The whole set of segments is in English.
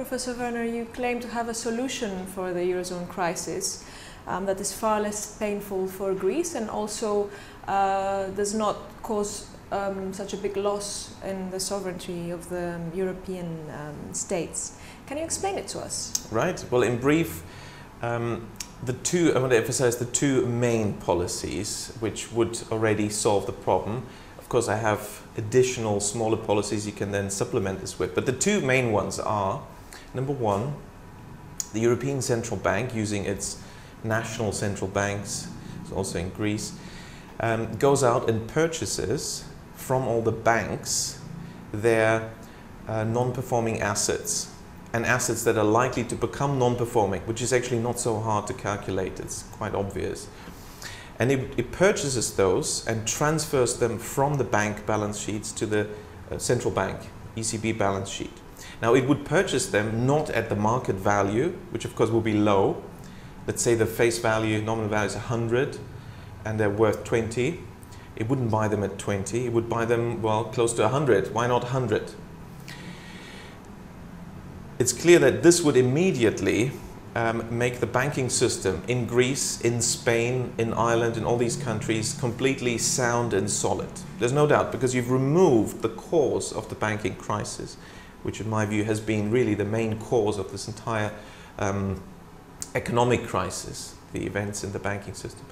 Professor Vernor, you claim to have a solution for the Eurozone crisis that is far less painful for Greece and also does not cause such a big loss in the sovereignty of the European states. Can you explain it to us? Right. Well, in brief, I want to emphasize the two main policies which would already solve the problem. Of course, I have additional smaller policies you can then supplement this with. But the two main ones are, number one, the European Central Bank, using its national central banks, also in Greece, goes out and purchases from all the banks their non-performing assets and assets that are likely to become non-performing, which is actually not so hard to calculate. It's quite obvious. And it purchases those and transfers them from the bank balance sheets to the central bank, ECB balance sheet. Now, it would purchase them not at the market value, which of course will be low. Let's say the face value, nominal value is 100 and they're worth 20. It wouldn't buy them at 20, it would buy them, well, close to 100. Why not 100? It's clear that this would immediately make the banking system in Greece, in Spain, in Ireland, in all these countries completely sound and solid. There's no doubt, because you've removed the cause of the banking crisis, which in my view has been really the main cause of this entire economic crisis, the events in the banking system.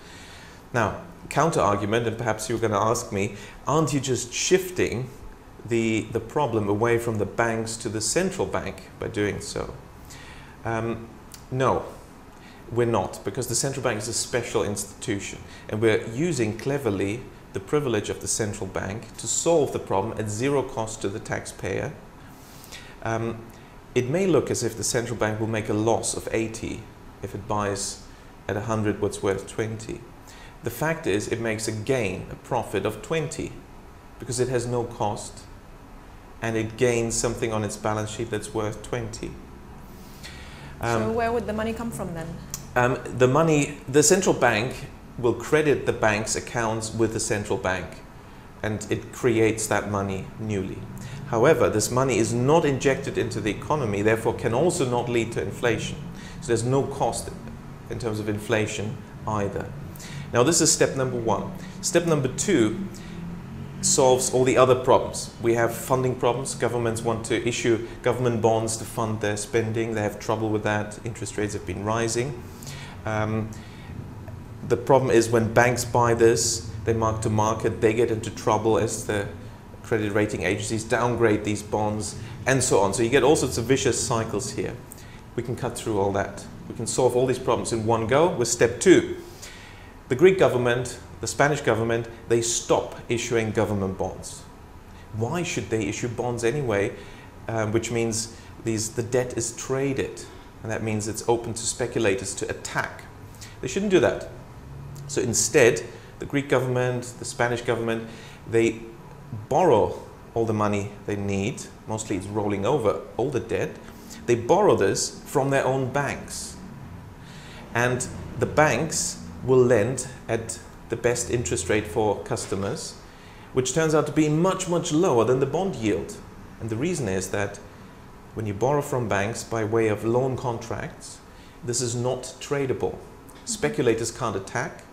Now, counter-argument, and perhaps you're going to ask me, aren't you just shifting the problem away from the banks to the central bank by doing so? No, we're not, because the central bank is a special institution and we're using cleverly the privilege of the central bank to solve the problem at zero cost to the taxpayer. It may look as if the central bank will make a loss of 80 if it buys at 100 what's worth 20. The fact is it makes a gain, a profit of 20 because it has no cost and it gains something on its balance sheet that's worth 20. So where would the money come from then? The central bank will credit the bank's accounts with the central bank and it creates that money newly. However, this money is not injected into the economy, therefore can also not lead to inflation. So there's no cost in terms of inflation either. Now this is step number one. Step number two solves all the other problems. We have funding problems. Governments want to issue government bonds to fund their spending. They have trouble with that. Interest rates have been rising. The problem is when banks buy this, they mark to market, they get into trouble as the credit rating agencies downgrade these bonds and so on. So you get all sorts of vicious cycles here. We can cut through all that. We can solve all these problems in one go with step two. The Greek government, the Spanish government, they stop issuing government bonds. Why should they issue bonds anyway? Which means the debt is traded, and that means it's open to speculators to attack. They shouldn't do that. So instead, the Greek government, the Spanish government, they borrow all the money they need. Mostly it's rolling over all the debt. They borrow this from their own banks. And the banks will lend at the best interest rate for customers, which turns out to be much, much lower than the bond yield. And the reason is that when you borrow from banks by way of loan contracts, this is not tradable. Speculators can't attack.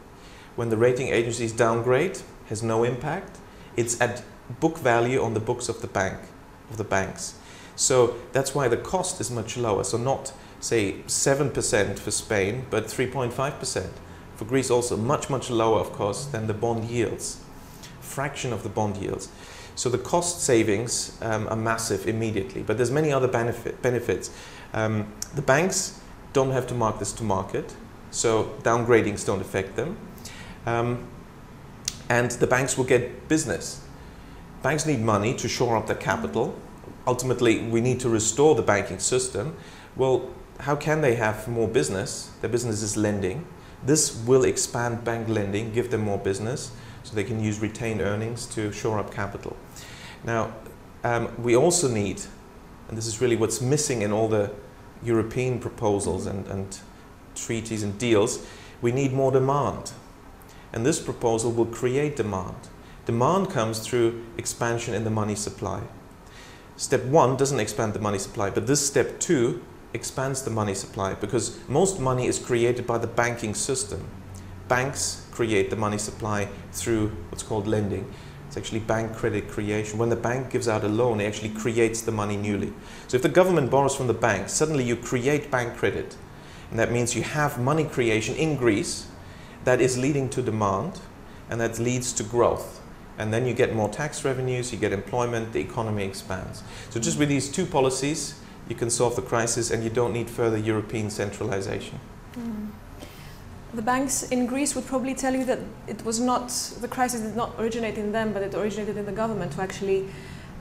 When the rating agencies downgrade, has no impact. It's at book value on the books of the banks. So that's why the cost is much lower. So not, say, 7% for Spain, but 3.5%. For Greece also much, much lower, of course, than the bond yields. Fraction of the bond yields. So the cost savings are massive immediately, but there's many other benefits. The banks don't have to mark this to market, so downgradings don't affect them. And the banks will get business. Banks need money to shore up their capital. Ultimately, we need to restore the banking system. Well, how can they have more business? Their business is lending. This will expand bank lending, give them more business, so they can use retained earnings to shore up capital. Now, we also need, and this is really what's missing in all the European proposals and treaties and deals, we need more demand. And this proposal will create demand. Demand comes through expansion in the money supply. Step 1 doesn't expand the money supply, but this step 2 expands the money supply, because most money is created by the banking system. Banks create the money supply through what's called lending. It's actually bank credit creation. When the bank gives out a loan, it actually creates the money newly. So if the government borrows from the bank, suddenly you create bank credit. And that means you have money creation in Greece that is leading to demand, and that leads to growth. And then you get more tax revenues, you get employment, the economy expands. So just with these two policies, you can solve the crisis, and you don't need further European centralization. Mm. The banks in Greece would probably tell you that it was not, the crisis did not originate in them, but it originated in the government who actually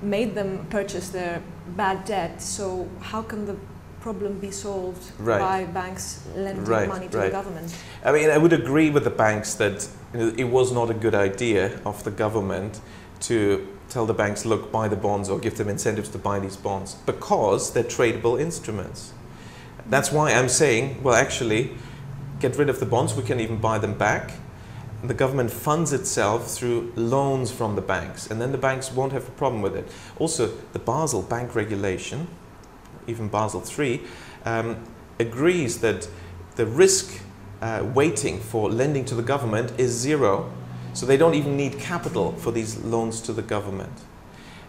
made them purchase their bad debt. So how can the problem be solved by banks lending money to the government? I mean, I would agree with the banks that it was not a good idea of the government to tell the banks, look, buy the bonds, or give them incentives to buy these bonds, because they're tradable instruments. That's why I'm saying, well, actually, get rid of the bonds, we can even buy them back. And the government funds itself through loans from the banks, and then the banks won't have a problem with it. Also, the Basel bank regulation, even Basel III, agrees that the risk weighting for lending to the government is 0. So they don't even need capital for these loans to the government.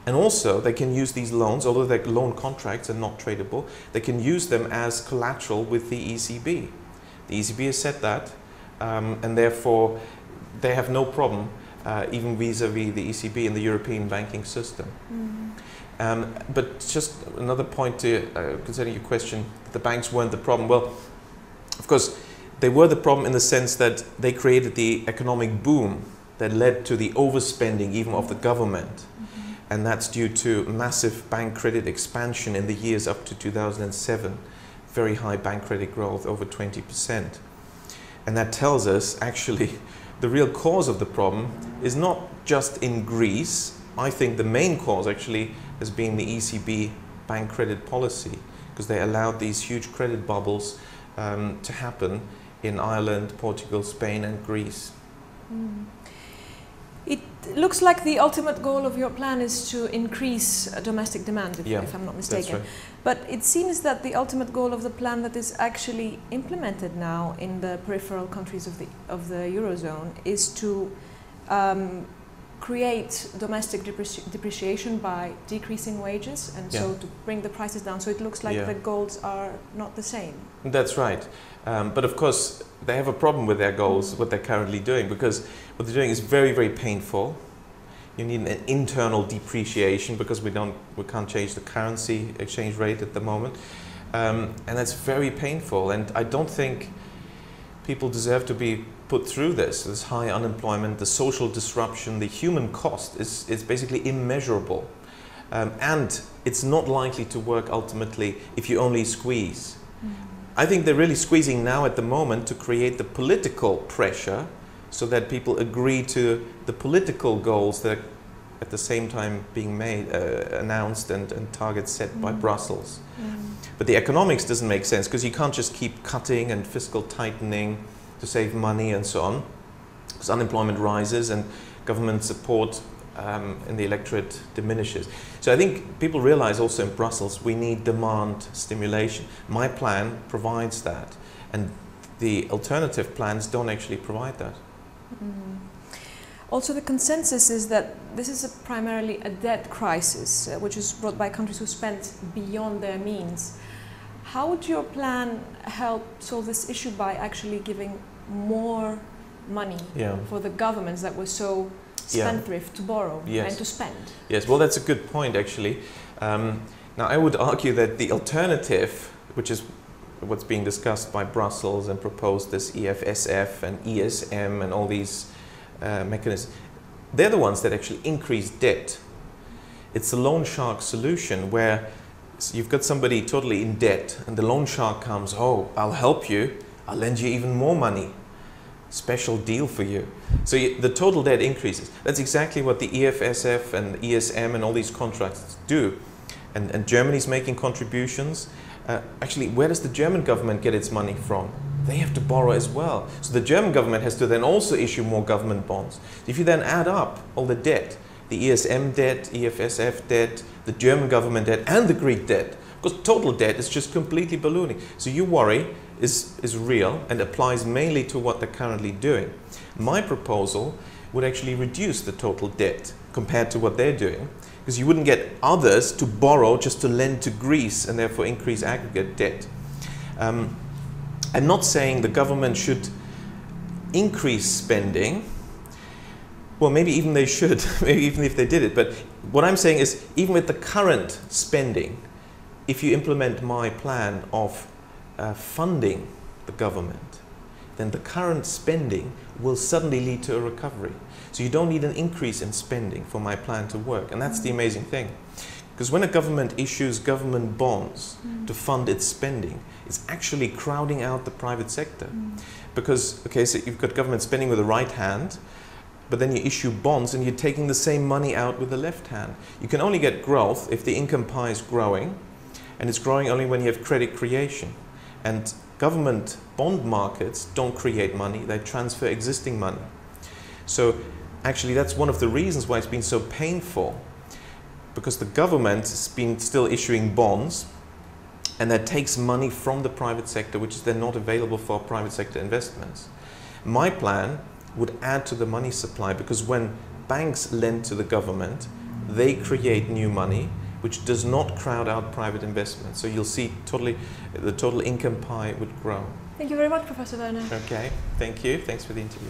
And also, they can use these loans, although they're loan contracts and not tradable, they can use them as collateral with the ECB. The ECB has said that, and therefore they have no problem, even vis-a-vis the ECB and the European banking system. Mm-hmm. But just another point to concerning your question, the banks weren't the problem. Well, of course, they were the problem in the sense that they created the economic boom that led to the overspending even of the government. Mm-hmm. And that's due to massive bank credit expansion in the years up to 2007. Very high bank credit growth, over 20%. And that tells us, actually, the real cause of the problem is not just in Greece. I think the main cause, actually, has been the ECB bank credit policy, because they allowed these huge credit bubbles to happen in Ireland, Portugal, Spain, and Greece. Mm. It looks like the ultimate goal of your plan is to increase domestic demand, if I'm not mistaken. That's right. But it seems that the ultimate goal of the plan that is actually implemented now in the peripheral countries of the Eurozone is to create domestic depreciation by decreasing wages, and so to bring the prices down. So it looks like the goals are not the same. That's right. But of course, they have a problem with their goals, what they're currently doing, because what they're doing is very, very painful. You need an internal depreciation because we can't change the currency exchange rate at the moment. And that's very painful. And I don't think people deserve to be put through this high unemployment, the social disruption, the human cost is basically immeasurable. And it's not likely to work ultimately if you only squeeze. I think they're really squeezing now at the moment to create the political pressure so that people agree to the political goals that are at the same time being made, announced and targets set by Brussels. But the economics doesn't make sense, because you can't just keep cutting and fiscal tightening to save money and so on, because unemployment rises and government support in the electorate diminishes. So I think people realize also in Brussels we need demand stimulation. My plan provides that, and the alternative plans don't actually provide that. Mm. Also, the consensus is that this is primarily a debt crisis, which is brought by countries who spent beyond their means. How would your plan help solve this issue by actually giving more money for the governments that were so spendthrift to borrow and to spend? Yes, well, that's a good point, actually. Now, I would argue that the alternative, which is what's being discussed by Brussels and proposed, this EFSF and ESM and all these mechanisms, they're the ones that actually increase debt. It's the loan shark solution, where you've got somebody totally in debt and the loan shark comes, oh, I'll help you, I'll lend you even more money. Special deal for you. So the total debt increases. That's exactly what the EFSF and ESM and all these contracts do. And Germany's making contributions. Actually, where does the German government get its money from? They have to borrow as well. So the German government has to then also issue more government bonds. If you then add up all the debt, the ESM debt, EFSF debt, the German government debt, and the Greek debt. Because total debt is just completely ballooning. So your worry is real and applies mainly to what they're currently doing. My proposal would actually reduce the total debt compared to what they're doing, because you wouldn't get others to borrow just to lend to Greece and therefore increase aggregate debt. I'm not saying the government should increase spending. Well, maybe even they should, maybe even if they did it. But what I'm saying is, even with the current spending, if you implement my plan of funding the government, then the current spending will suddenly lead to a recovery. So you don't need an increase in spending for my plan to work. And that's the amazing thing. Because when a government issues government bonds to fund its spending, it's actually crowding out the private sector. Because, okay, so you've got government spending with the right hand, but then you issue bonds and you're taking the same money out with the left hand. You can only get growth if the income pie is growing, and it's growing only when you have credit creation. And government bond markets don't create money, they transfer existing money. So actually that's one of the reasons why it's been so painful, because the government has been still issuing bonds, and that takes money from the private sector, which is then not available for private sector investments. My plan would add to the money supply, because when banks lend to the government, they create new money, which does not crowd out private investment. So you'll see the total income pie would grow. Thank you very much, Professor Werner. Okay, thank you. Thanks for the interview.